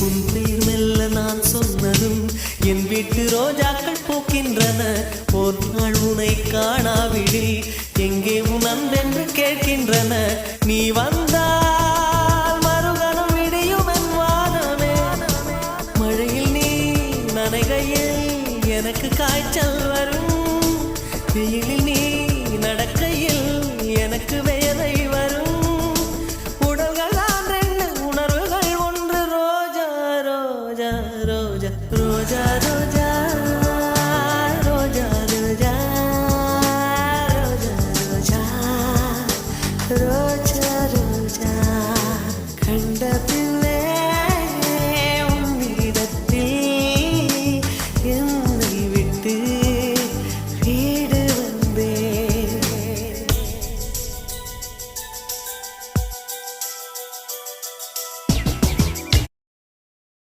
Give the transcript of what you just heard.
உன் பேர் மெல்ல நான் சொன்னதும் என் வீட்டு ரோஜாக்கள் பூக்கின்றன. ஒரு நாள் உனை காணாவிடில் எங்கே உன் அன்பென்று கேட்கின்றன. நீ வந்தால் மறுகணம் விடியும் என் வானமே. மழையில் நீ நனைகையில் எனக்கு காய்ச்சல்